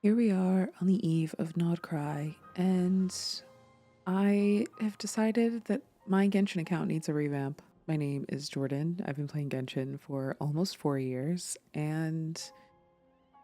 Here we are on the eve of Nodcry, and I have decided that my Genshin account needs a revamp. My name is Jordan. I've been playing Genshin for almost 4 years, and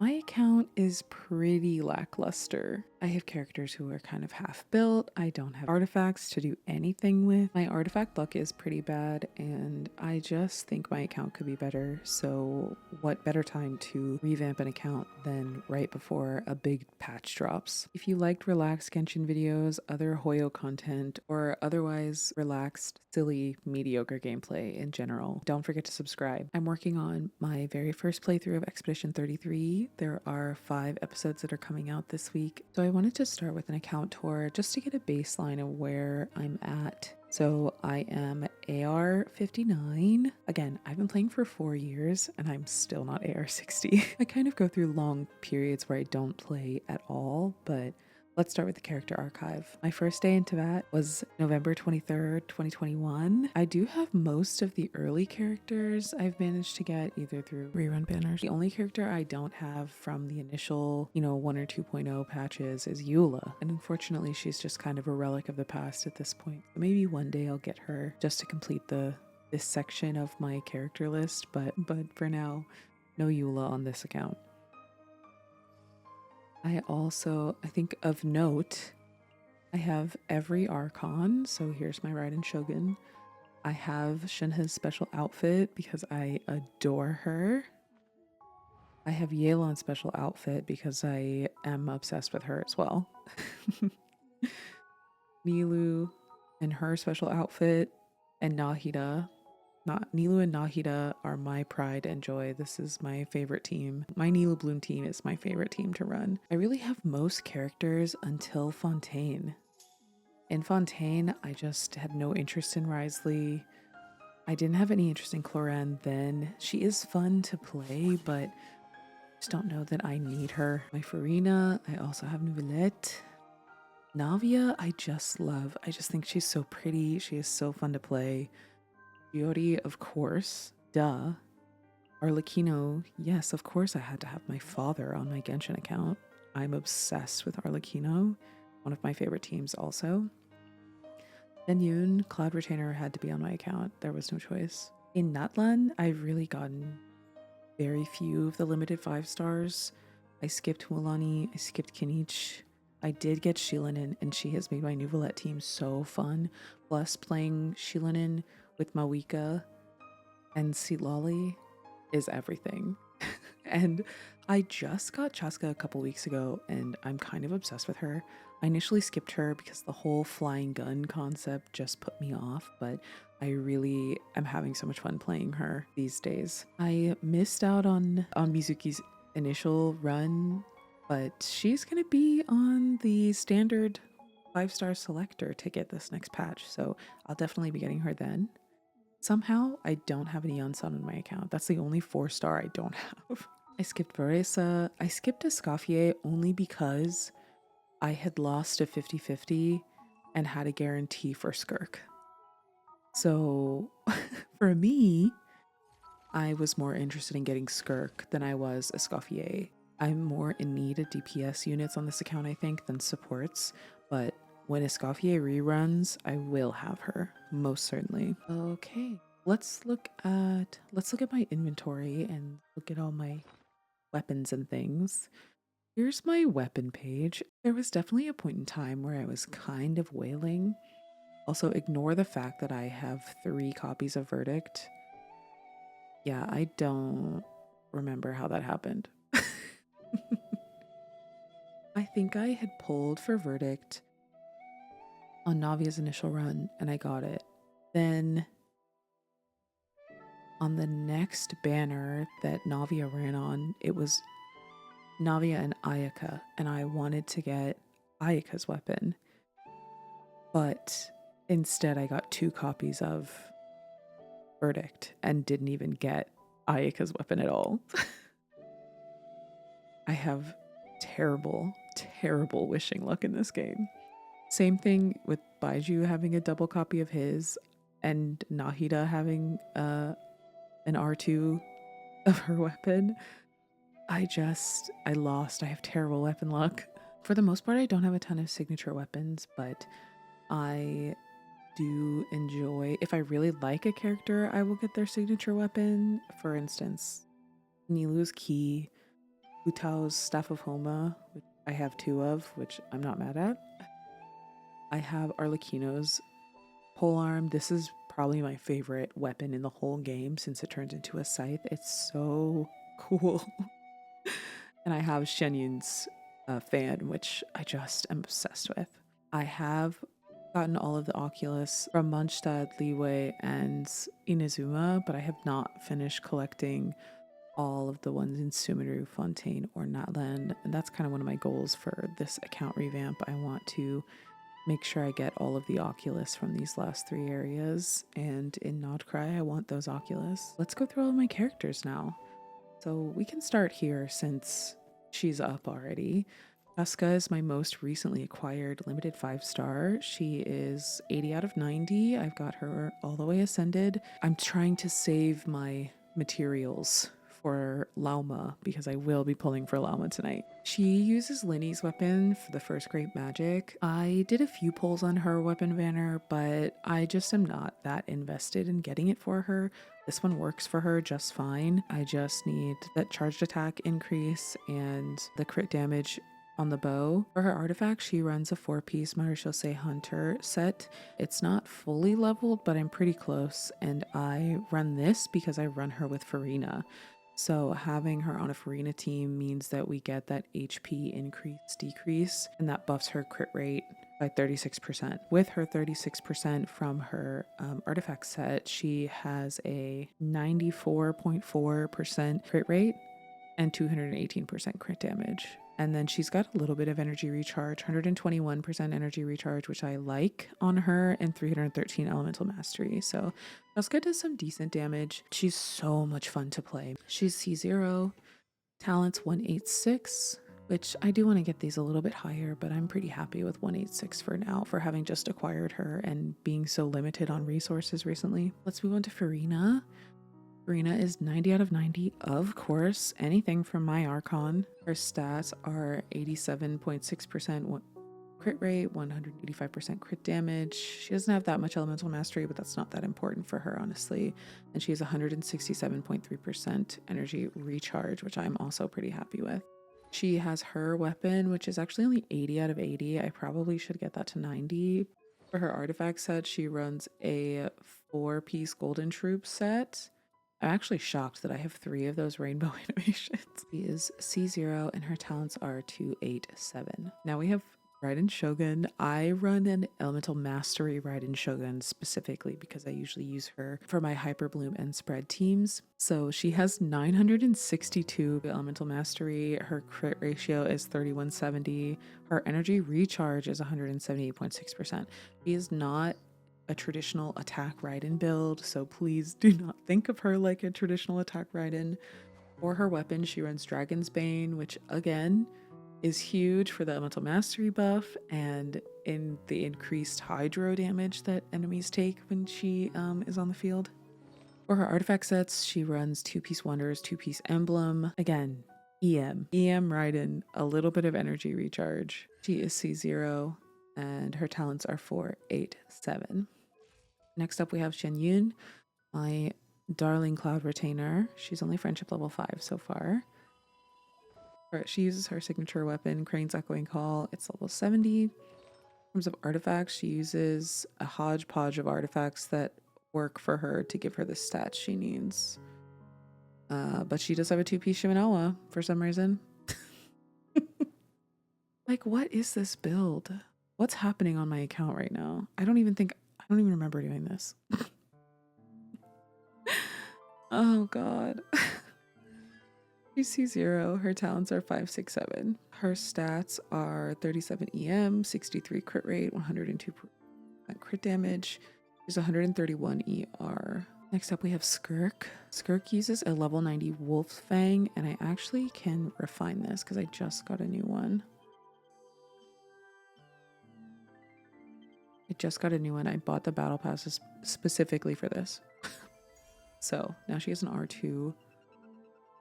my account is pretty lackluster. I have characters who are kind of half built. I don't have artifacts to do anything with. My artifact luck is pretty bad, and I just think my account could be better. So what better time to revamp an account than right before a big patch drops? If you liked relaxed Genshin videos, other Hoyo content, or otherwise relaxed, silly, mediocre gameplay in general, don't forget to subscribe. I'm working on my very first playthrough of Expedition 33. There are 5 episodes that are coming out this week. So I wanted to start with an account tour just to get a baseline of where I'm at. So I am AR59. Again, I've been playing for 4 years and I'm still not AR60. I kind of go through long periods where I don't play at all, but let's start with the character archive. My first day in Teyvat was November 23rd, 2021. I do have most of the early characters I've managed to get either through rerun banners. The only character I don't have from the initial, 1 or 2.0 patches is Eula. And unfortunately, she's just kind of a relic of the past at this point. Maybe one day I'll get her just to complete this section of my character list, but for now, no Eula on this account. I think of note, I have every Archon. So here's my Raiden Shogun. I have Shinha's special outfit because I adore her. I have Yelan's special outfit because I am obsessed with her as well. Nilou and her special outfit, and Nahida. Nilou and Nahida are my pride and joy. This is my favorite team. My Nilou Bloom team is my favorite team to run. I really have most characters until Fontaine. In Fontaine, I just had no interest in Wriothesley. I didn't have any interest in Cloran then. She is fun to play, but just don't know that I need her. My Farina, I also have Nouvellette. Navia, I just love. I just think she's so pretty. She is so fun to play. Yori, of course. Duh. Arlecchino, yes, of course I had to have my father on my Genshin account. I'm obsessed with Arlecchino, one of my favorite teams also. Then Yoon, Cloud Retainer had to be on my account. There was no choice. In Natlan, I've really gotten very few of the limited 5 stars. I skipped Mulani, I skipped Kinich. I did get Shilinin, and she has made my Nouvellette team so fun. Plus, playing Shilinin with Mawika and Silali is everything. And I just got Chaska a couple weeks ago, and I'm kind of obsessed with her. I initially skipped her because the whole flying gun concept just put me off, but I really am having so much fun playing her these days. I missed out on Mizuki's initial run, but she's going to be on the standard 5-star selector ticket this next patch, so I'll definitely be getting her then. Somehow, I don't have any Sun on my account. That's the only 4-star I don't have. I skipped Varesa. I skipped Escoffier only because I had lost a 50-50 and had a guarantee for Skirk. So for me, I was more interested in getting Skirk than I was Escoffier. I'm more in need of DPS units on this account, I think, than supports, but when Escoffier reruns, I will have her, most certainly. Okay, let's look at my inventory and look at all my weapons and things. Here's my weapon page. There was definitely a point in time where I was kind of wailing. Also, ignore the fact that I have 3 copies of Verdict. Yeah, I don't remember how that happened. I think I had pulled for Verdict on Navia's initial run and I got it. Then on the next banner that Navia ran on, it was Navia and Ayaka, and I wanted to get Ayaka's weapon, but instead I got 2 copies of Verdict and didn't even get Ayaka's weapon at all. I have terrible wishing luck in this game. Same thing with Baiju having a double copy of his and Nahida having an R2 of her weapon. I lost. I have terrible weapon luck. For the most part, I don't have a ton of signature weapons, but I do enjoy, if I really like a character, I will get their signature weapon. For instance, Nilu's Key, Utao's Staff of Homa, which I have 2 of, which I'm not mad at. I have Arlecchino's polearm. This is probably my favorite weapon in the whole game since it turns into a scythe. It's so cool. And I have Shenyun's fan, which I just am obsessed with. I have gotten all of the Oculus from Mondstadt, Liyue, and Inazuma, but I have not finished collecting all of the ones in Sumeru, Fontaine, or Natlan. And that's kind of one of my goals for this account revamp. I want to make sure I get all of the Oculus from these last 3 areas. And in Nodcry, I want those Oculus. Let's go through all of my characters now. So we can start here since she's up already. Casca is my most recently acquired limited 5-star. She is 80 out of 90. I've got her all the way ascended. I'm trying to save my materials for Lauma because I will be pulling for Lauma tonight. She uses Linny's weapon for the first great magic. I did a few pulls on her weapon banner, but I just am not that invested in getting it for her. This one works for her just fine. I just need that charged attack increase and the crit damage on the bow. For her artifact, she runs a 4-piece Marechaussee Hunter set. It's not fully leveled, but I'm pretty close, and I run this because I run her with Farina. So having her on a Farina team means that we get that HP decrease, and that buffs her crit rate by 36%. With her 36% from her artifact set, she has a 94.4% crit rate and 218% crit damage. And then she's got a little bit of energy recharge, 121% energy recharge, which I like on her, and 313 elemental mastery. So Casca does some decent damage. She's so much fun to play. She's C0, talents 186, which I do want to get these a little bit higher, but I'm pretty happy with 186 for now for having just acquired her and being so limited on resources recently. Let's move on to Farina. Farina is 90 out of 90, of course, anything from my Archon. Her stats are 87.6% crit rate, 185% crit damage. She doesn't have that much elemental mastery, but that's not that important for her, honestly. And she has 167.3% energy recharge, which I'm also pretty happy with. She has her weapon, which is actually only 80 out of 80. I probably should get that to 90. For her artifact set, she runs a 4-piece Golden Troop set. I'm actually shocked that I have 3 of those rainbow animations. She is C0 and her talents are 287. Now we have Raiden Shogun. I run an Elemental Mastery Raiden Shogun specifically because I usually use her for my Hyper Bloom and Spread teams. So she has 962 Elemental Mastery. Her crit ratio is 3170. Her energy recharge is 178.6%. She is not a traditional attack Raiden build, so please do not think of her like a traditional attack Raiden. For her weapon, she runs Dragon's Bane, which again is huge for the elemental mastery buff and in the increased hydro damage that enemies take when she is on the field. For her artifact sets, she runs 2-piece Wonders, 2-piece Emblem. Again, EM Raiden, a little bit of energy recharge. She is C0 and her talents are 487. Next up, we have Shenyun, my darling Cloud Retainer. She's only friendship level 5 so far. She uses her signature weapon, Crane's Echoing Call. It's level 70. In terms of artifacts, she uses a hodgepodge of artifacts that work for her to give her the stats she needs. But she does have a 2-piece Shimenawa for some reason. Like, what is this build? What's happening on my account right now? I don't even remember doing this. Oh god. She's C0. Her talents are 567. Her stats are 37 EM, 63 crit rate, 102% crit damage. She's 131 ER. Next up we have Skirk. Skirk uses a level 90 Wolf Fang, and I actually can refine this because I just got a new one. I bought the battle passes specifically for this. So now she has an R2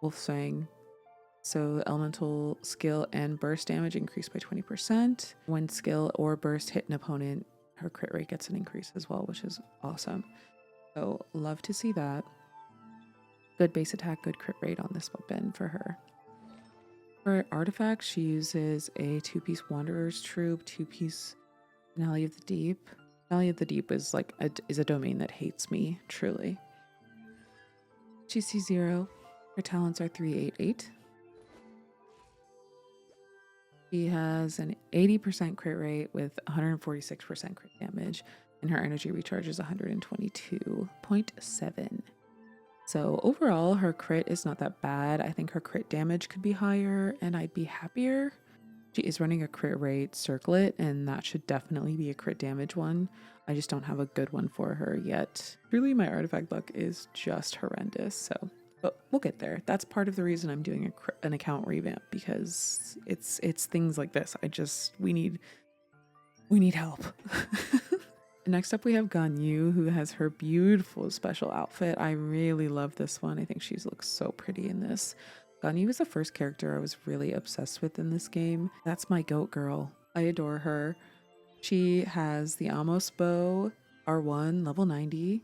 Wolfsang So elemental skill and burst damage increase by 20%. When skill or burst hit an opponent, her crit rate gets an increase as well, which is awesome. So love to see that. Good base attack, good crit rate on this weapon for her. For artifacts, she uses a 2-piece Wanderer's Troop, 2-piece Finale of the Deep. Finale of the Deep is like a domain that hates me, truly. She's C0. Her talents are 388. She has an 80% crit rate with 146% crit damage, and her energy recharge is 122.7. So overall, her crit is not that bad. I think her crit damage could be higher, and I'd be happier. She is running a crit rate circlet, and that should definitely be a crit damage one. I just don't have a good one for her yet. Really, my artifact luck is just horrendous, so but we'll get there. That's part of the reason I'm doing an account revamp, because it's things like this. We need help. Next up, we have Ganyu, who has her beautiful special outfit. I really love this one. I think she looks so pretty in this. Ganyu is the first character I was really obsessed with in this game. That's my goat girl. I adore her. She has the Amos bow, R1, level 90.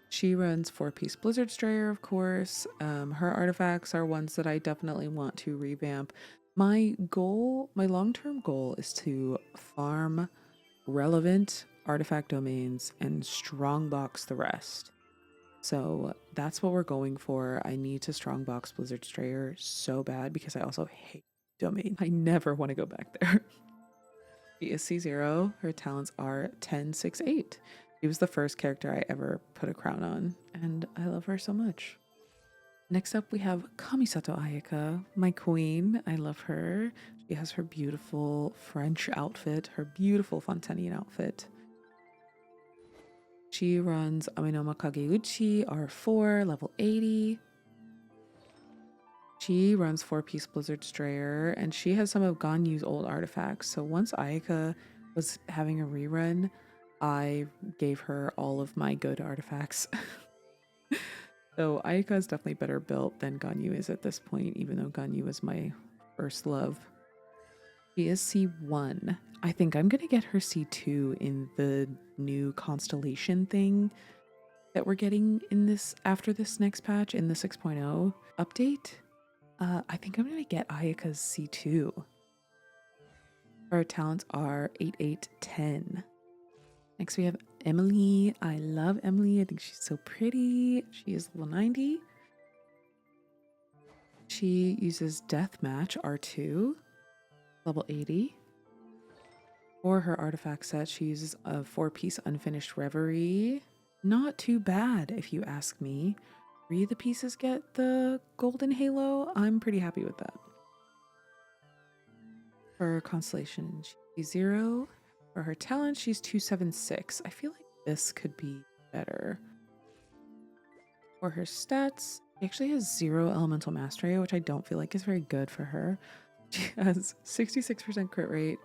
She runs 4-piece Blizzard Strayer, of course. Her artifacts are ones that I definitely want to revamp. My long-term goal is to farm relevant artifact domains and strongbox the rest. So that's what we're going for. I need to strongbox Blizzard Strayer so bad because I also hate domain. I never want to go back there. She is C0. Her talents are 10, 6, 8. She was the first character I ever put a crown on, and I love her so much. Next up, we have Kamisato Ayaka, my queen. I love her. She has her beautiful French outfit, her beautiful Fontanian outfit. She runs Aminoma Kageuchi, R4, level 80. She runs 4-piece Blizzard Strayer, and she has some of Ganyu's old artifacts. So once Ayaka was having a rerun, I gave her all of my good artifacts. So Ayaka is definitely better built than Ganyu is at this point, even though Ganyu is my first love. She is C1. I think I'm going to get her C2 in the new constellation thing that we're getting in this after this next patch in the 6.0 update. I think I'm going to get Ayaka's C2. Her talents are 8, 8, 10. Next, we have Emily. I love Emily. I think she's so pretty. She is level 90. She uses Deathmatch R2, level 80. For her artifact set, she uses a 4-piece Unfinished Reverie. Not too bad, if you ask me. 3 of the pieces get the golden halo. I'm pretty happy with that. For Constellation, she's 0. For her talent, she's 276. I feel like this could be better. For her stats, she actually has 0 elemental mastery, which I don't feel like is very good for her. She has 66% crit rate,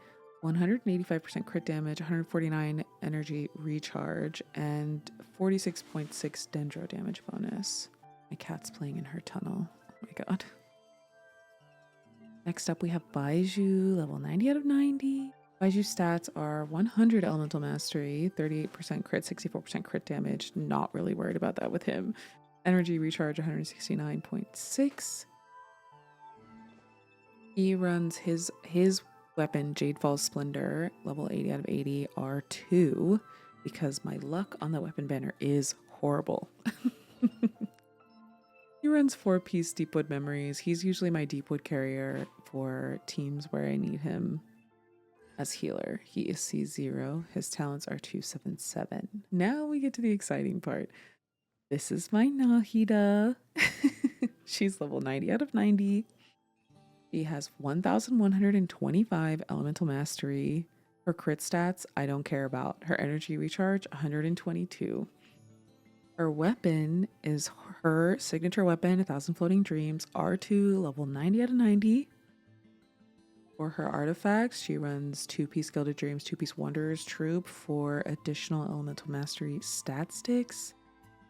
185% crit damage, 149 energy recharge, and 46.6 dendro damage bonus. My cat's playing in her tunnel. Oh my god. Next up, we have Baiju, level 90 out of 90. Baiju's stats are 100 elemental mastery, 38% crit, 64% crit damage. Not really worried about that with him. Energy recharge 169.6. He runs his weapon, Jadefall's Splendor, level 80 out of 80, R2, because my luck on the weapon banner is horrible. He runs 4-piece Deepwood Memories. He's usually my Deepwood carrier for teams where I need him as healer. He is C0. His talents are 277. Now we get to the exciting part. This is my Nahida. She's level 90 out of 90. She has 1,125 elemental mastery. Her crit stats, I don't care about. Her energy recharge, 122. Her weapon is her signature weapon, 1,000 Floating Dreams, R2, level 90 out of 90. For her artifacts, she runs 2-piece Gilded Dreams, 2-piece Wanderer's Troop for additional elemental mastery stat sticks.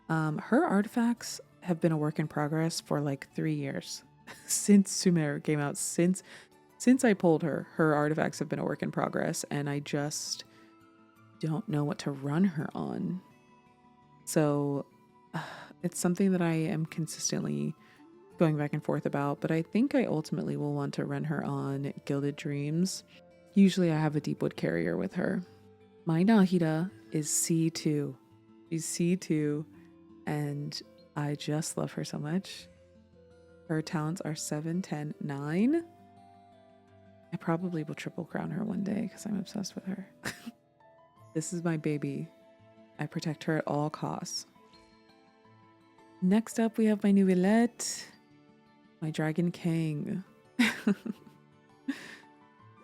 Her artifacts have been a work in progress for like 3 years. since Sumer came out. Since I pulled her, her artifacts have been a work in progress, and I just don't know what to run her on. So it's something that I am consistently going back and forth about, but I think I ultimately will want to run her on Gilded Dreams. Usually I have a Deepwood Carrier with her. My Nahida is C2. She's C2, and I just love her so much. Her talents are 7, 10, 9. I probably will triple crown her one day because I'm obsessed with her. This is my baby. I protect her at all costs. Next up, we have my Nuvolette, my Dragon King.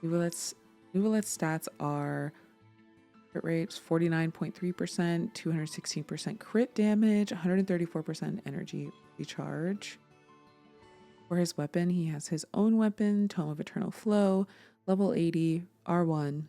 Nuvolette's stats are crit rates 49.3%, 216% crit damage, 134% energy recharge. For his weapon, he has his own weapon, Tome of Eternal Flow, level 80, R1.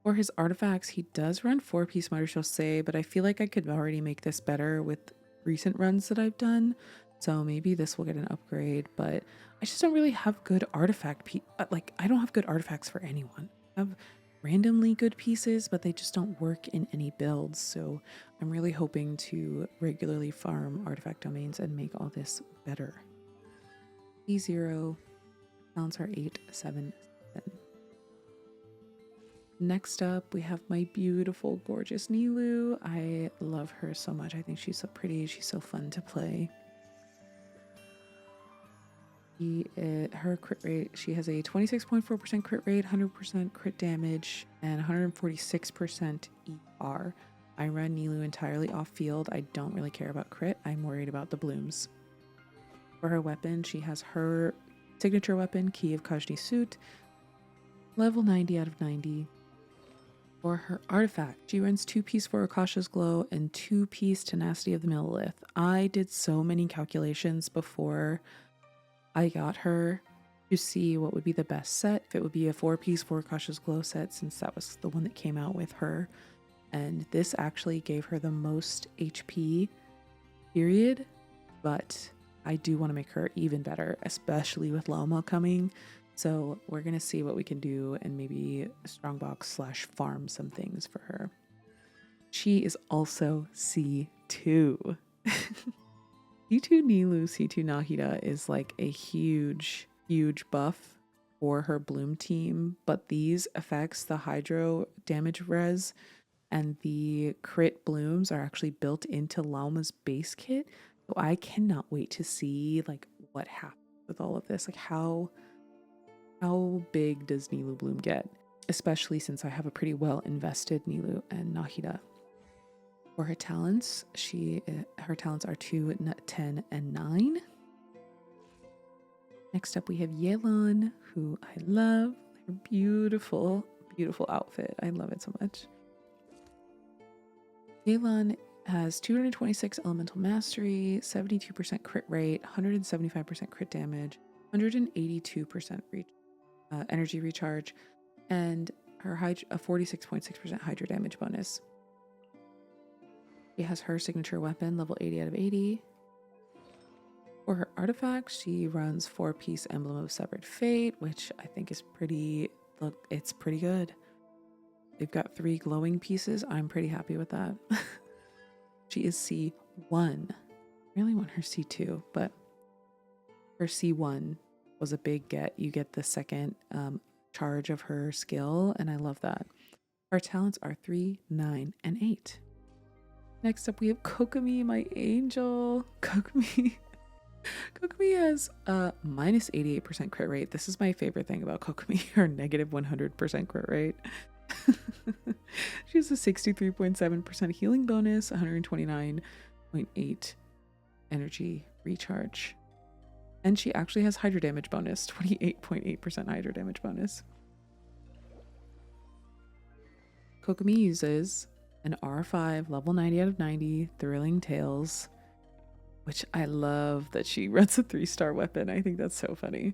For his artifacts, he does run 4-piece Miter Chaussee, but I feel like I could already make this better with recent runs that I've done. So maybe this will get an upgrade, but I just don't really have good artifact I don't have good artifacts for anyone. I have randomly good pieces, but they just don't work in any builds. So I'm really hoping to regularly farm artifact domains and make all this better. E0, talents are 8, 7, 7. Next up, we have my beautiful, gorgeous Nilou. I love her so much. I think she's so pretty. She's so fun to play. Her crit rate, she has a 26.4% crit rate, 100% crit damage, and 146% ER. I run Nilou entirely off field. I don't really care about crit. I'm worried about the blooms. For her weapon, she has her signature weapon, Key of Kajni Suit, level 90 out of 90. For her artifact, she runs 2-piece for Akasha's Glow and 2-piece Tenacity of the Millilith. I did so many calculations before I got her to see what would be the best set. If it would be a 4-piece for Akasha's Glow set, since that was the one that came out with her. And this actually gave her the most HP, period. But I do want to make her even better, especially with Loma coming. So we're going to see what we can do and maybe strongbox / farm some things for her. She is also C2. C2 Nilou, C2 Nahida is like a huge buff for her bloom team. But these effects, the hydro damage res and the crit blooms, are actually built into Lauma's base kit. So I cannot wait to see like what happens with all of this. Like how big does Nilou bloom get? Especially since I have a pretty well invested Nilou and Nahida. For her talents, her talents are 2, 10, and 9. Next up, we have Yelan, who I love. Her beautiful, beautiful outfit. I love it so much. Yelan has 226 elemental mastery, 72% crit rate, 175% crit damage, 182% energy recharge, and her a 46.6% hydro damage bonus. She has her signature weapon, level 80 out of 80. For her artifact, she runs 4-piece Emblem of Severed Fate, which I think is it's pretty good. They've got 3 glowing pieces. I'm pretty happy with that. She is C1. I really want her C2, but her C1 was a big get. You get the second charge of her skill, and I love that. Our talents are 3, 9, and 8. Next up, we have Kokomi, my angel. Kokomi has a minus 88% crit rate. This is my favorite thing about Kokomi, her negative 100% crit rate. She has a 63.7% healing bonus, 129.8 energy recharge. And she actually has hydro damage bonus, 28.8% hydro damage bonus. Kokomi uses an R5 level 90 out of 90 Thrilling Tales, which I love that she runs a 3-star weapon. I think that's so funny.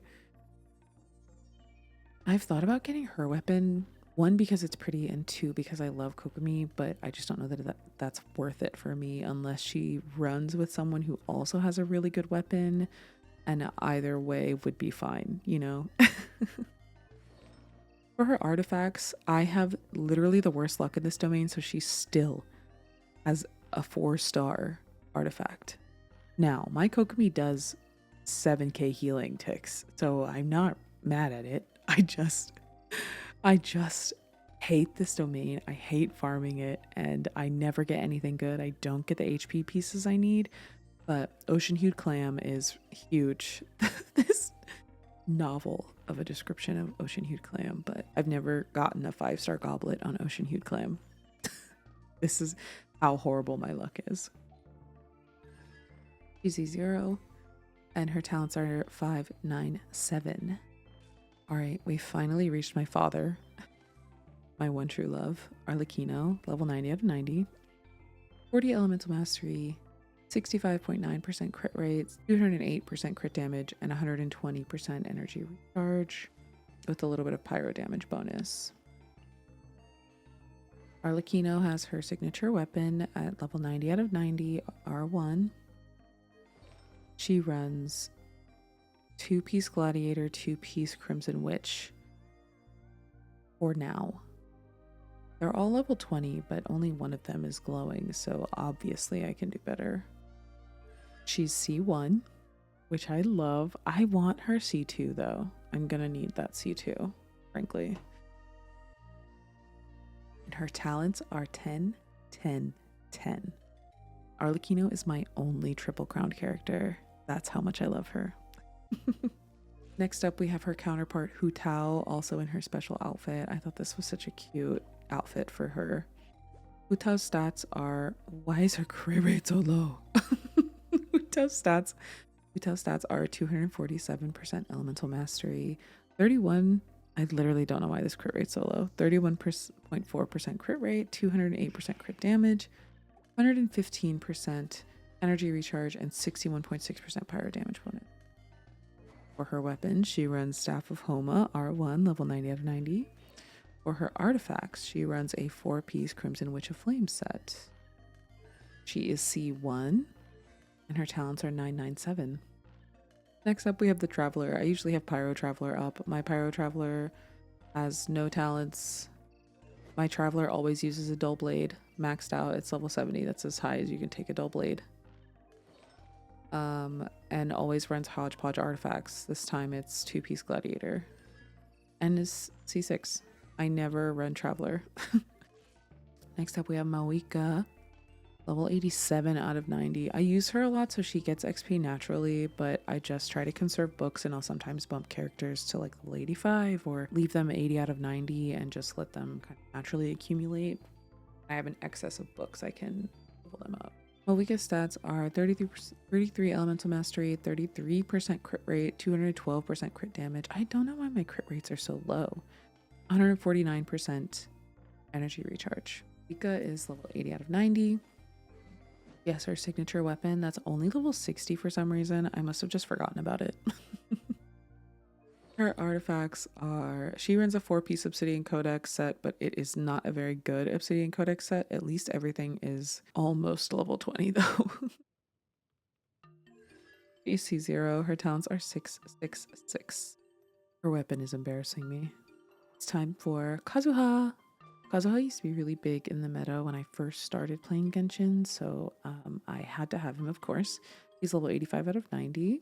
I've thought about getting her weapon, 1 because it's pretty and 2 because I love Kokomi, but I just don't know that that's worth it for me unless she runs with someone who also has a really good weapon. and either way would be fine, you know? For her artifacts, I have literally the worst luck in this domain, so she still has a 4-star artifact. Now, my Kokomi does 7k healing ticks, so I'm not mad at it. I just hate this domain. I hate farming it, and I never get anything good. I don't get the HP pieces I need, but Ocean Hued Clam is huge. This novel of a description of Ocean Hued Clam, but I've never gotten a 5-star goblet on Ocean Hued Clam. This is how horrible my luck is. She's 0, and her talents are 5, 9, 7. All right, we finally reached my father, my one true love, Arlecchino, level 90 out of 90, 40 elemental mastery, 65.9% crit rates, 208% crit damage, and 120% energy recharge, with a little bit of pyro damage bonus. Arlecchino has her signature weapon at level 90 out of 90, R1. She runs 2-piece Gladiator, 2-piece Crimson Witch. For now. They're all level 20, but only one of them is glowing, so obviously I can do better. She's C1, which I love. I want her C2 though. I'm gonna need that C2, frankly. And her talents are 10, 10, 10. Arlecchino is my only triple crown character. That's how much I love her. Next up, we have her counterpart Hu Tao, also in her special outfit. I thought this was such a cute outfit for her. Hu Tao's stats are... Why is her crit rate so low? Hu Tao's stats are 247% elemental mastery, 31... I literally don't know why this crit rate's so low. 31.4% crit rate, 208% crit damage, 115% energy recharge, and 61.6% pyro damage bonus. For her weapon, she runs Staff of Homa, R1, level 90 out of 90. For her artifacts, she runs a 4-piece Crimson Witch of Flame set. She is C1, and her talents are 997. Next up, we have the Traveler. I usually have Pyro Traveler up. My Pyro Traveler has no talents. My Traveler always uses a Dull Blade. Maxed out, it's level 70. That's as high as you can take a Dull Blade. And always runs Hodgepodge artifacts. This time it's 2-piece Gladiator. And is C6. I never run Traveler. Next up, we have Mawika. Level 87 out of 90. I use her a lot so she gets XP naturally, but I just try to conserve books, and I'll sometimes bump characters to like level 85 or leave them 80 out of 90 and just let them kind of naturally accumulate. I have an excess of books, I can level them up. Mawika's stats are 33 elemental mastery, 33% crit rate, 212% crit damage. I don't know why my crit rates are so low. 149% energy recharge. Mawika is level 80 out of 90. Yes, her signature weapon, that's only level 60 for some reason. I must have just forgotten about it. Her artifacts are... She runs a 4-piece Obsidian Codex set, but it is not a very good Obsidian Codex set. At least everything is almost level 20, though. She's C0. Her talents are 666. Her weapon is embarrassing me. It's time for Kazuha. Kazuha used to be really big in the meta when I first started playing Genshin, so I had to have him, of course. He's level 85 out of 90.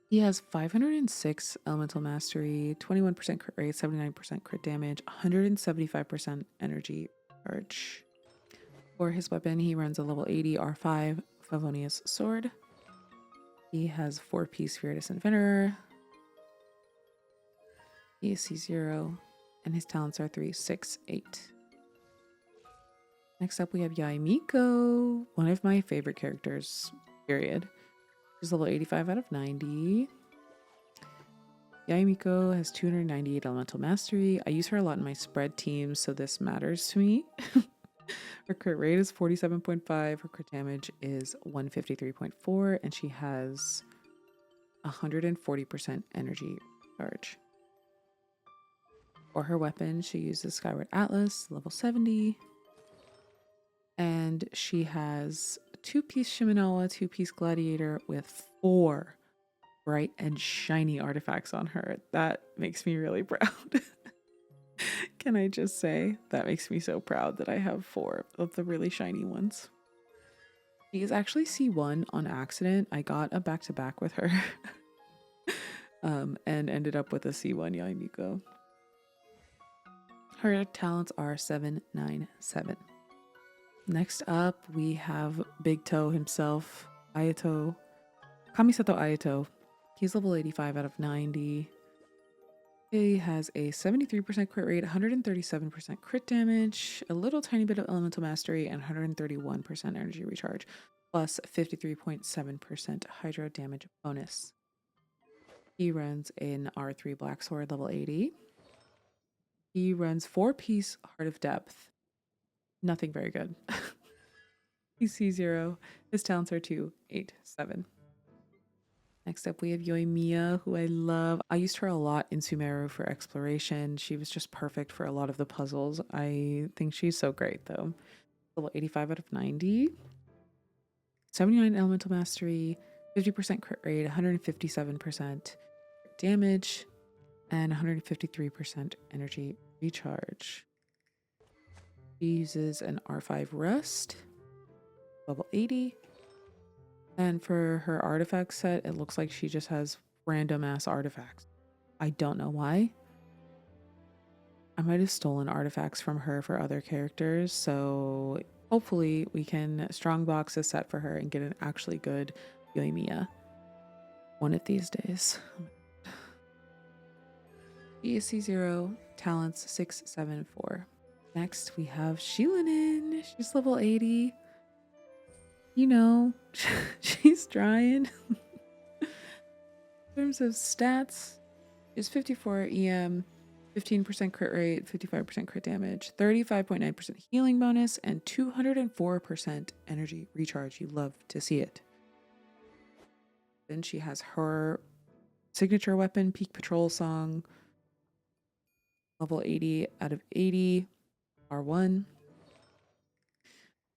He has 506 elemental mastery, 21% crit rate, 79% crit damage, 175% energy charge. For his weapon, he runs a level 80 R5 Favonius sword. He has 4-piece Spiritus Inventor. He is C0. And his talents are 3, 6, 8. Next up, we have Yaimiko, one of my favorite characters, period. She's level 85 out of 90. Yaimiko has 298 elemental mastery. I use her a lot in my spread teams, so this matters to me. Her crit rate is 47.5. Her crit damage is 153.4, and she has 140% energy charge. For her weapon, she uses Skyward Atlas, level 70. And she has 2-piece Shimenawa, 2-piece Gladiator with 4 bright and shiny artifacts on her. That makes me really proud. Can I just say that makes me so proud that I have 4 of the really shiny ones. She is actually C1 on accident. I got a back-to-back with her. And ended up with a C1 Yaimiko. Her talents are 797. Next up, we have Big Toe himself, Ayato. Kamisato Ayato. He's level 85 out of 90. He has a 73% crit rate, 137% crit damage, a little tiny bit of elemental mastery, and 131% energy recharge, plus 53.7% hydro damage bonus. He runs an R3 Black Sword, level 80. He runs 4-piece Heart of Depth. Nothing very good. He's C0. His talents are 2, 8, 7. Next up, we have Yoimiya, who I love. I used her a lot in Sumeru for exploration. She was just perfect for a lot of the puzzles. I think she's so great, though. Level 85 out of 90. 79 elemental mastery, 50% crit rate, 157% damage, and 153% energy recharge. She uses an R5 Rust, level 80. And for her artifact set, it looks like she just has random ass artifacts. I don't know why. I might have stolen artifacts from her for other characters, so hopefully we can strongbox a set for her and get an actually good Yoimiya one of these days. ESC 0, talents 674. Next, we have Shilinin. She's level 80. You know, she's trying. In terms of stats, she's 54 EM, 15% crit rate, 55% crit damage, 35.9% healing bonus, and 204% energy recharge. You love to see it. Then she has her signature weapon, Peak Patrol Song, level 80 out of 80, R1.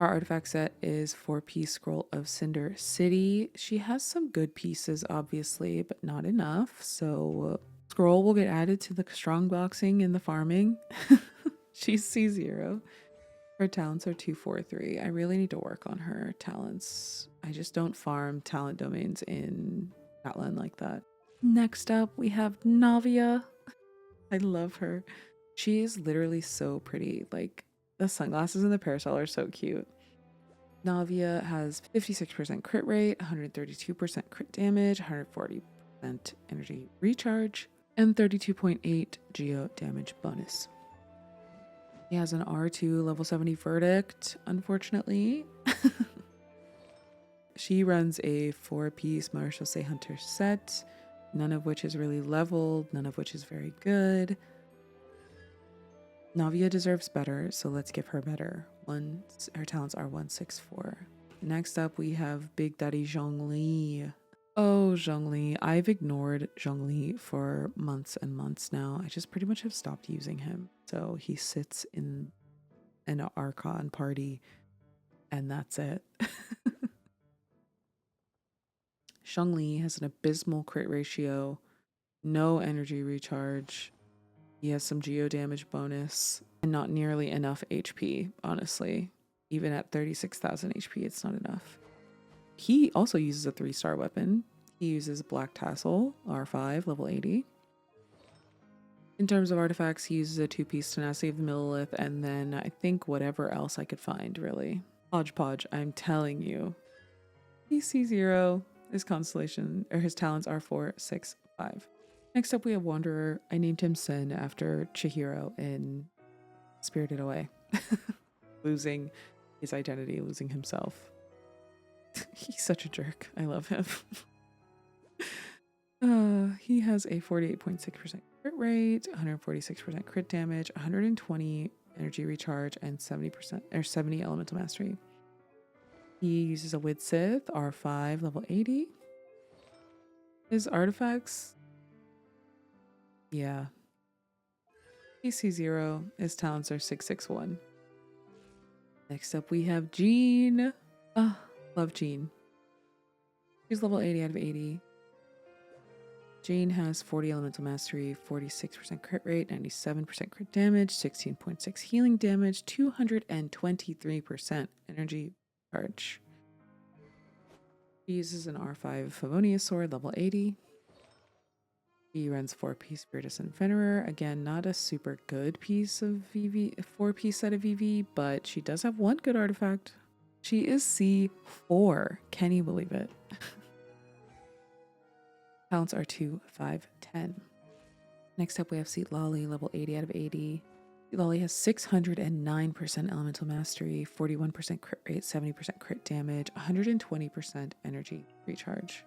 Our artifact set is 4-piece Scroll of Cinder City. She has some good pieces, obviously, but not enough. So Scroll will get added to the strong boxing and the farming. She's C0. Her talents are 243. I really need to work on her talents. I just don't farm talent domains in Atlan like that. Next up, we have Navia. I love her. She is literally so pretty. Like, the sunglasses and the parasol are so cute. Navia has 56% crit rate, 132% crit damage, 140% energy recharge, and 32.8 geo damage bonus. He has an R2 level 70 verdict, unfortunately. She runs a 4-piece Marechaussee Hunter set, none of which is really leveled, none of which is very good. Navia deserves better, so let's give her better. Her talents are 164. Next up, we have Big Daddy Zhongli. Oh, Zhongli. I've ignored Zhongli for months and months now. I just pretty much have stopped using him. So he sits in an Archon party, and that's it. Zhongli has an abysmal crit ratio, no energy recharge. He has some geo damage bonus and not nearly enough HP, honestly. Even at 36,000 HP, it's not enough. He also uses a 3-star weapon. He uses Black Tassel, R5, level 80. In terms of artifacts, he uses a 2-piece Tenacity of the Millilith, and then I think whatever else I could find, really. Hodgepodge, I'm telling you. He's C0. His constellation, or his talents are 4, 6, 5. Next up, we have Wanderer. I named him Sen after Chihiro in Spirited Away. Losing his identity, losing himself. He's such a jerk. I love him. He has a 48.6% crit rate, 146% crit damage, 120 energy recharge, and 70 elemental mastery. He uses a Wid Sith, R5, level 80. His artifacts, yeah. PC 0. His talents are 661. Next up, we have Jean. Love Jean. She's level 80 out of 80. Jane has 40 elemental mastery, 46% crit rate, 97% crit damage, 16.6 healing damage, 223% energy charge. She uses an R5 Favonius sword, level 80. He runs 4-piece Spiritus and Venerer. Again, not a super good piece of VV, 4-piece set of VV, but she does have one good artifact. She is C4. Can you believe it? Talents are 2, 5, 10. Next up, we have Seat Lolly, level 80 out of 80. Seat Lolly has 609% elemental mastery, 41% crit rate, 70% crit damage, 120% energy recharge.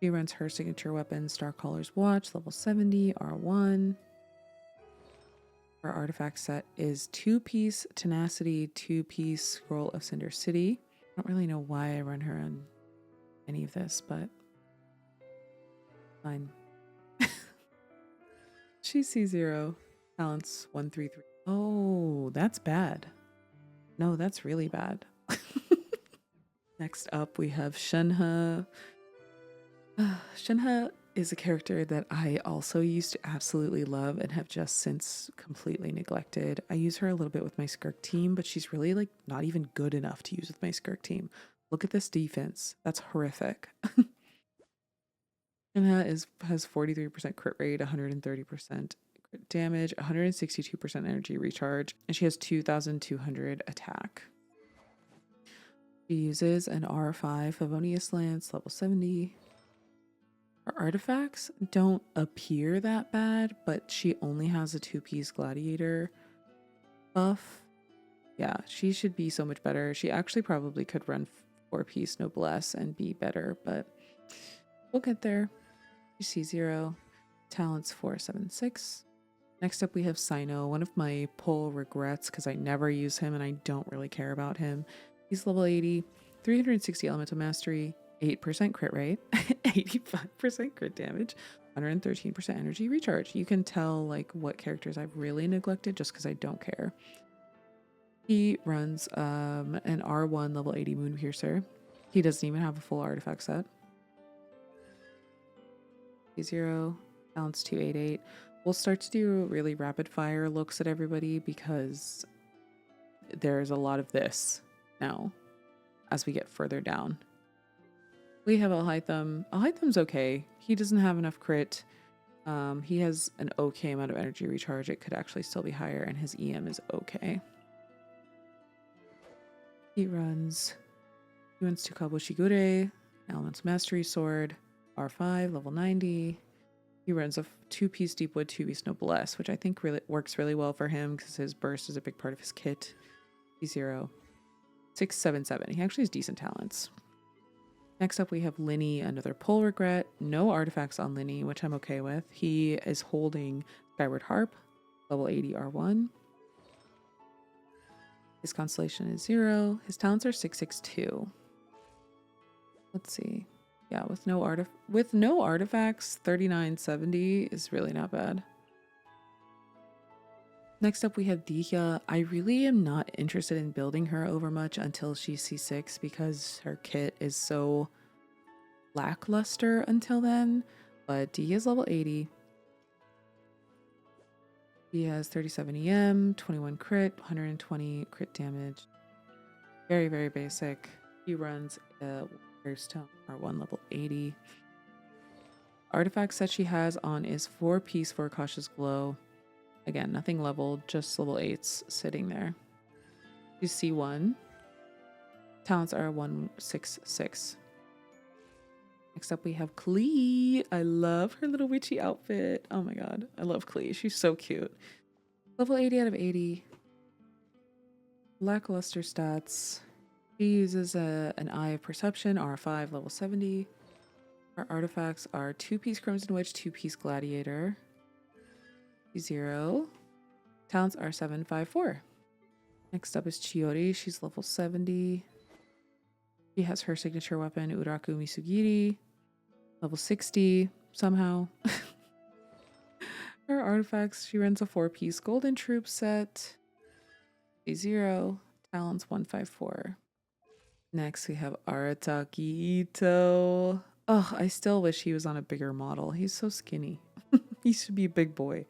She runs her signature weapon, Starcaller's Watch, level 70, R1. Her artifact set is 2-piece Tenacity, 2-piece Scroll of Cinder City. I don't really know why I run her on any of this, but fine. She's C0. Talents 1, 3, 3. Oh, that's bad. No, that's really bad. Next up, we have Shenhe. Shenhe is a character that I also used to absolutely love and have just since completely neglected. I use her a little bit with my Skirk team, but she's really like not even good enough to use with my Skirk team. Look at this defense. That's horrific. Shenhe has 43% crit rate, 130% crit damage, 162% energy recharge, and she has 2,200 attack. She uses an R5 Favonius Lance, level 70. Her artifacts don't appear that bad, but she only has a 2-piece Gladiator buff. Yeah, she should be so much better. She actually probably could run 4-piece Noblesse and be better, but we'll get there. She's C0. Talents 4, 7, 6. Next up we have Sino, one of my pull regrets because I never use him and I don't really care about him. He's level 80, 360 elemental mastery, 8% crit rate, 85% crit damage, 113% energy recharge. You can tell like what characters I've really neglected just because I don't care. He runs an R1 level 80 Moonpiercer. He doesn't even have a full artifact set. C0, talents 288. We'll start to do really rapid fire looks at everybody because there's a lot of this now as we get further down. We have Alhaitham. Alhaitham's okay. He doesn't have enough crit. He has an okay amount of energy recharge. It could actually still be higher, and his EM is okay. He runs to Kabushigure, Elemental Mastery Sword, R5, level 90. He runs a 2-piece Deepwood, 2-piece Noblesse, which I think really works really well for him because his burst is a big part of his kit. C0. 677. He actually has decent talents. Next up, we have Linny, another pull regret. No artifacts on Linny, which I'm okay with. He is holding Skyward Harp, level 80 R1. His constellation is 0. His talents are 662. Let's see. Yeah, with no artifacts, 3970 is really not bad. Next up, we have Dihya. I really am not interested in building her over much until she's C6 because her kit is so lackluster until then. But Dihya's level 80. He has 37 EM, 21 crit, 120 crit damage. Very, very basic. He runs a Stone R1 level 80. Artifacts that she has on is 4-piece for Cautious Glow. Again, nothing leveled, just level 8s sitting there. She's C1. Talents are 166. Next up we have Klee. I love her little witchy outfit. Oh my god, I love Klee. She's so cute. Level 80 out of 80. Lackluster stats. She uses an Eye of Perception, R5, level 70. Our artifacts are 2-piece Crimson Witch, 2-piece Gladiator. 0. Talents are 754. Next up is Chiori. She's level 70. She has her signature weapon, Uraku Misugiri. Level 60, somehow. Her artifacts, she runs a 4-piece Golden Troop set. 0. Talents 154. Next, we have Arataki Ito. Oh, I still wish he was on a bigger model. He's so skinny. He should be a big boy.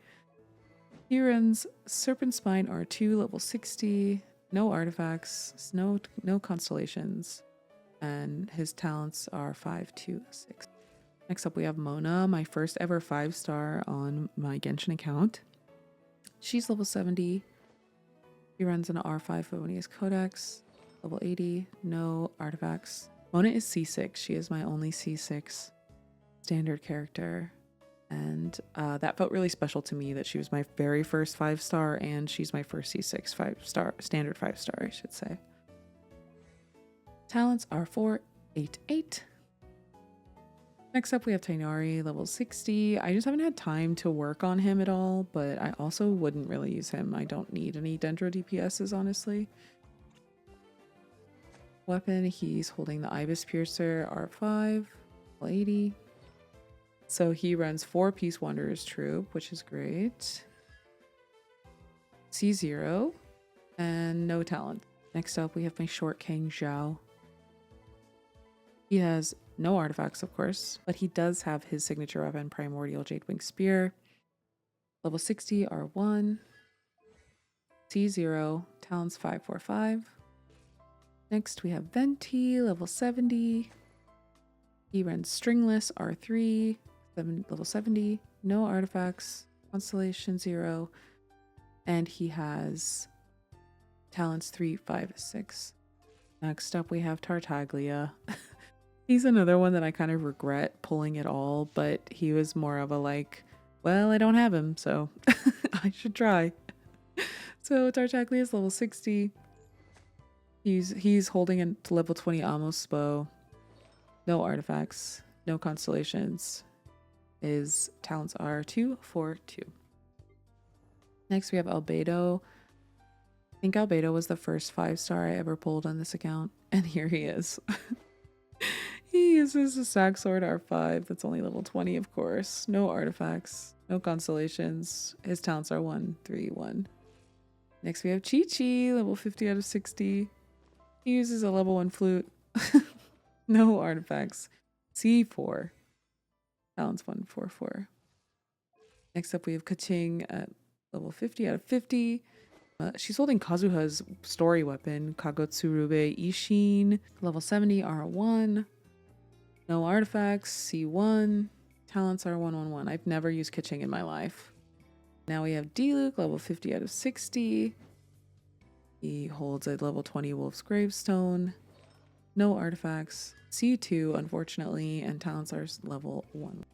He runs Serpent Spine R2, level 60. No artifacts, no constellations. And his talents are 5, 2, 6. Next up, we have Mona, my first ever 5-star on my Genshin account. She's level 70. He runs an R5 Favonius Codex, level 80. No artifacts. Mona is C6. She is my only C6 standard character. And that felt really special to me that she was my very first 5-star and she's my first C6 5-star, standard 5-star, I should say. Talents are 4, 8, 8. Next up, we have Tainari, level 60. I just haven't had time to work on him at all, but I also wouldn't really use him. I don't need any Dendro DPSs, honestly. Weapon, he's holding the Ibis Piercer R5, level 80. So he runs 4 Peace Wanderers Troop, which is great. C0 and no talent. Next up, we have my short king, Zhao. He has no artifacts, of course, but he does have his signature weapon, Primordial Jadewing Spear. Level 60, R1. C0, talents 5, 4, 5. Next, we have Venti, level 70. He runs Stringless, R3, level 70. No artifacts, Constellation 0. And he has talents 3, 5, 6. Next up, we have Tartaglia. He's another one that I kind of regret pulling at all, but he was more of a like, well, I don't have him, so I should try. So Tartaglia is level 60. He's holding a level 20 Amos bow. No artifacts, no constellations. His talents are 2, 4, 2. Next we have Albedo. I think Albedo was the first 5-star I ever pulled on this account, and here he is. He uses a Sack Sword R5 that's only level 20, of course. No artifacts, no constellations. His talents are 1, 3, 1. Next we have Chi-Chi, level 50 out of 60. He uses a level 1 flute. No artifacts. C4. Talents 1, 4, 4. Next up we have Kaching at level 50 out of 50. She's holding Kazuha's story weapon, Kagotsurube Ishin, level 70, R1. No artifacts, C1. Talents are 1, 1, 1. I've never used Kaching in my life. Now we have Diluc, level 50 out of 60. He holds a level 20 Wolf's Gravestone. No artifacts, C2, unfortunately, and talents are level 1.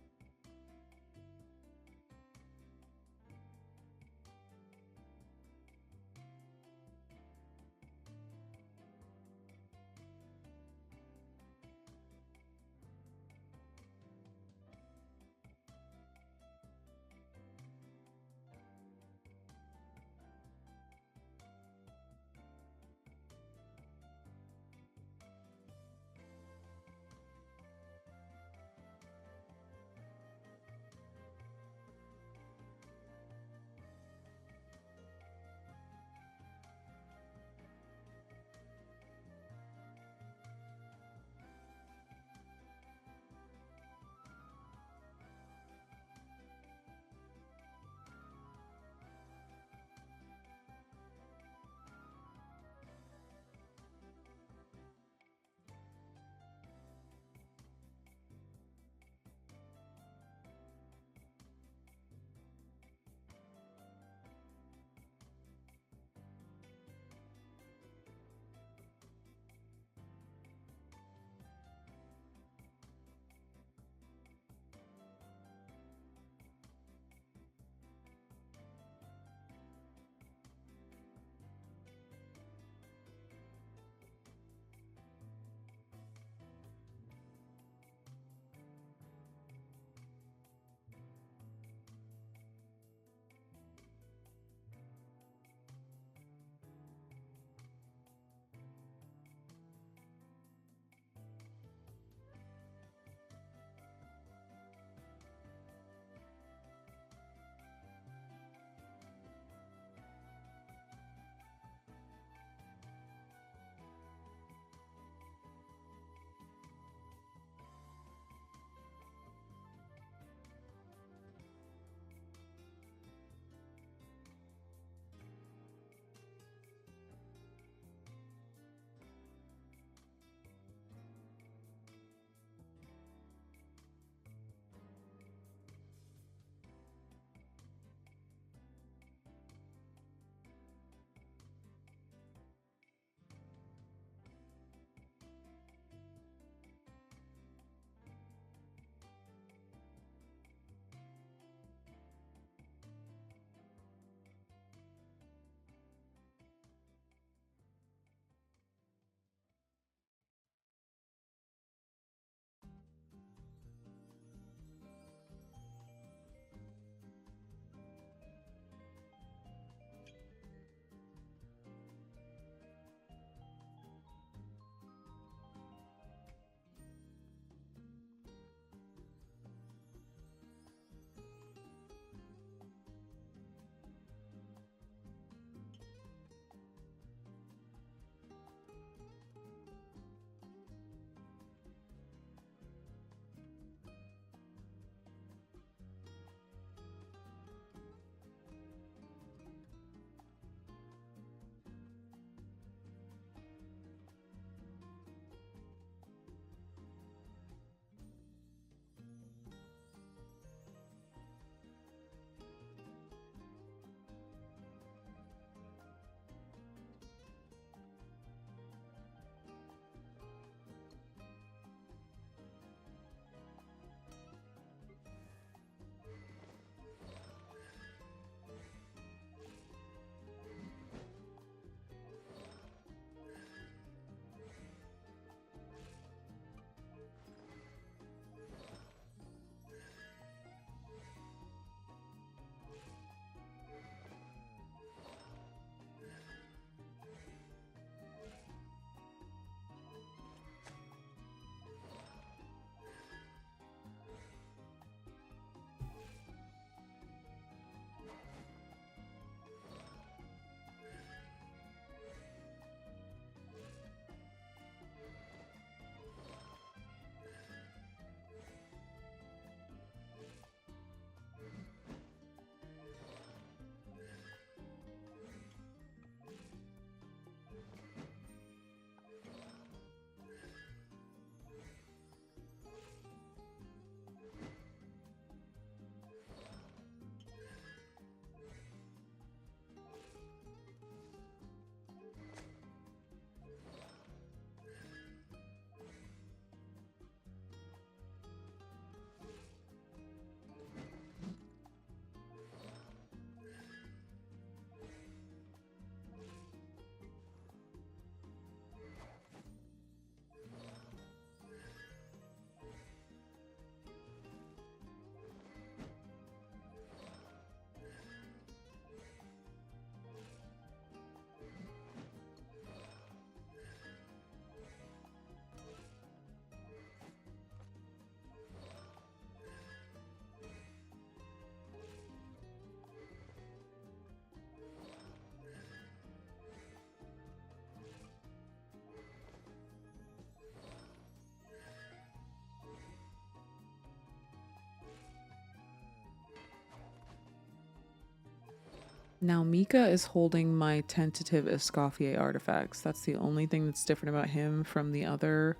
Now Mika is holding my tentative Escoffier artifacts. That's the only thing that's different about him from the other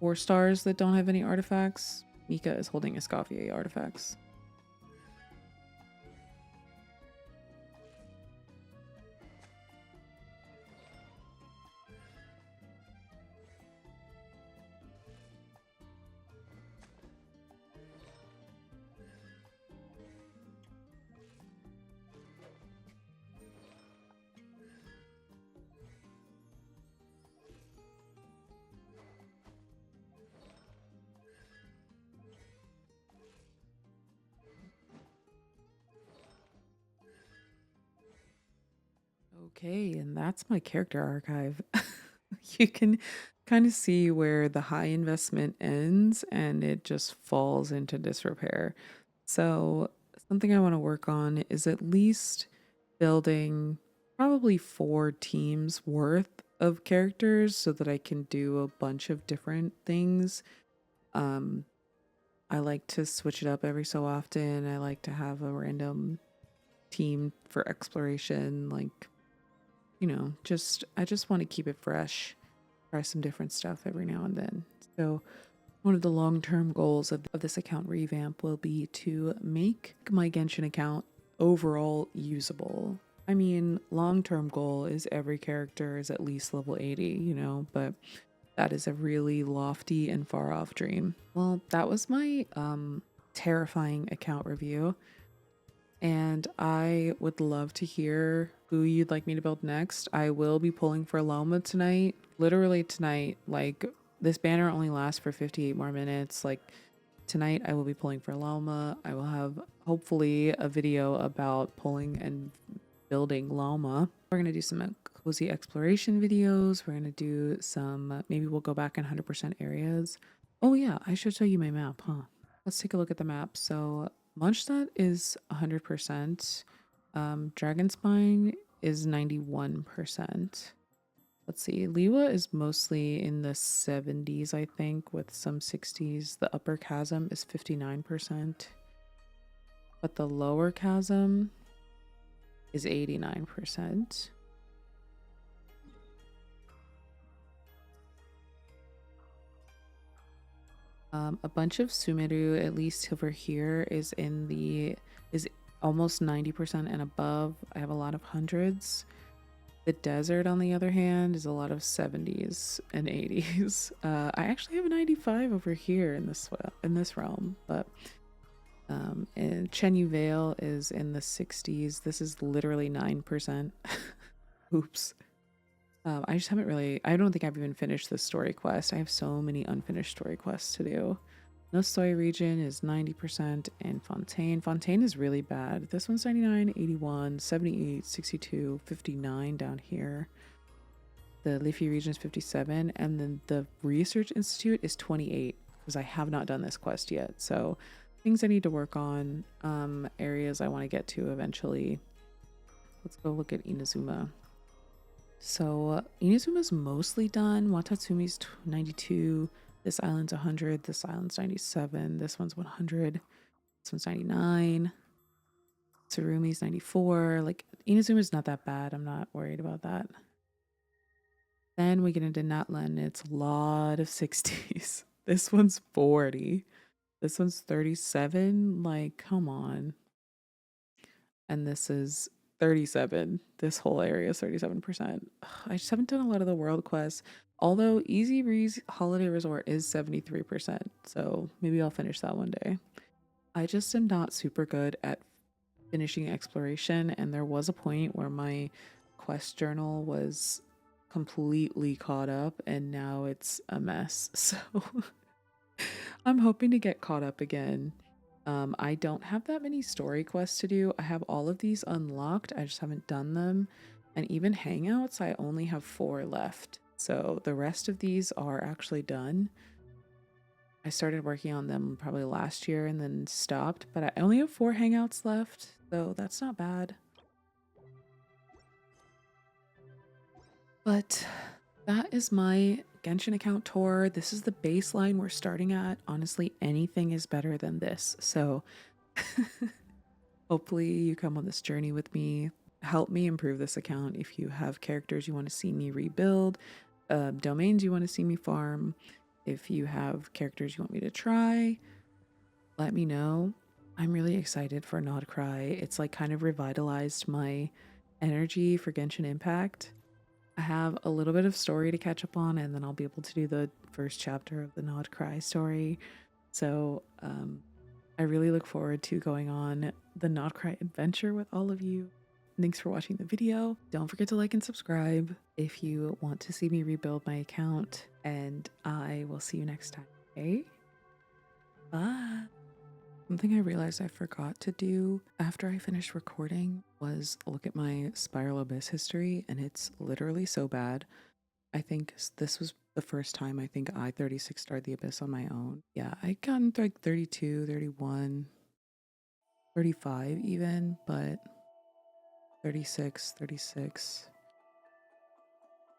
4 stars that don't have any artifacts. Mika is holding Escoffier artifacts. Okay, and that's my character archive. You can kind of see where the high investment ends and it just falls into disrepair. So, something I want to work on is at least building probably 4 teams worth of characters so that I can do a bunch of different things. Um, I like to switch it up every so often. I like to have a random team for exploration, like just I just want to keep it fresh, try some different stuff every now and then. So one of the long-term goals of this account revamp will be to make my Genshin account overall usable. I mean, long-term goal is every character is at least level 80, but that is a really lofty and far off dream. Well, that was my terrifying account review. And I would love to hear who you'd like me to build next. I will be pulling for Loma tonight. Literally tonight. Like, this banner only lasts for 58 more minutes. Like, tonight I will be pulling for Loma. I will have, hopefully, a video about pulling and building Loma. We're going to do some cozy exploration videos. We're going to do some, maybe we'll go back in 100% areas. Oh yeah, I should show you my map, huh? Let's take a look at the map. So Mondstadt is 100%. Dragonspine is 91%. Let's see. Liwa is mostly in the 70s, I think, with some 60s. The upper chasm is 59%. But the lower chasm is 89%. A bunch of Sumeru, at least over here, is almost 90% and above. I have a lot of hundreds. The desert, on the other hand, is a lot of 70s and 80s. I actually have a 95 over here in this realm, but and Chenyu Vale is in the 60s. This is literally 9%. Oops. I just haven't really, I don't think I've even finished the story quest. I have so many unfinished story quests to do. No Story region is 90%, and Fontaine is really bad. This one's 99, 81, 78, 62, 59 down here. The Leafy region is 57, and then the Research Institute is 28, because I have not done this quest yet. So things I need to work on, areas I want to get to eventually. Let's go look at Inazuma. So Inazuma's mostly done. Watatsumi's 92. This island's 100. This island's 97. This one's 100. This one's 99. Tsurumi's 94. Like, Inazuma's not that bad. I'm not worried about that. Then we get into Natlan. It's a lot of 60s. This one's 40. This one's 37. Like, come on. And this is 37. This whole area is 37%. I just haven't done a lot of the world quests. Although Easy Breeze Holiday Resort is 73%. So maybe I'll finish that one day. I just am not super good at finishing exploration. And there was a point where my quest journal was completely caught up and now it's a mess. So I'm hoping to get caught up again. I don't have that many story quests to do. I have all of these unlocked. I just haven't done them. And even hangouts, I only have 4 left. So the rest of these are actually done. I started working on them probably last year and then stopped, but I only have 4 hangouts left, so that's not bad. But that is my Genshin account tour. This is the baseline we're starting at. Honestly, anything is better than this. So hopefully you come on this journey with me. help me improve this account. If you have characters you want to see me rebuild, domains you want to see me farm, if you have characters you want me to try, let me know. I'm really excited for Not Cry. It's like kind of revitalized my energy for Genshin Impact. I have a little bit of story to catch up on, and then I'll be able to do the first chapter of the Not Cry story. So I really look forward to going on the Not Cry adventure with all of you. Thanks for watching the video. Don't forget to like and subscribe if you want to see me rebuild my account, and I will see you next time. Okay? Bye. Something I realized I forgot to do after I finished recording was look at my Spiral Abyss history, and it's literally so bad. I think this was the first time I think I 36 starred the Abyss on my own. Yeah, I gotten like 32, 31, 35 even, but 36, 36.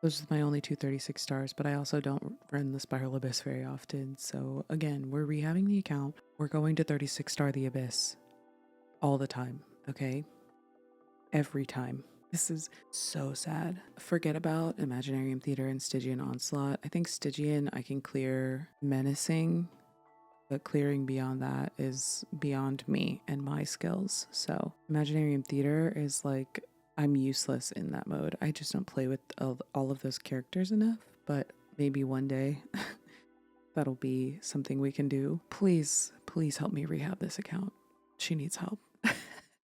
Those are my only two 36 stars, but I also don't run the Spiral Abyss very often. So again, we're rehabbing the account. We're going to 36 star the Abyss all the time, okay? Every time. This is so sad. Forget about Imaginarium Theater and Stygian Onslaught. I think Stygian I can clear menacing, but clearing beyond that is beyond me and my skills. So Imaginarium Theater is like, I'm useless in that mode. I just don't play with all of those characters enough, but maybe one day that'll be something we can do. Please, please help me rehab this account. She needs help.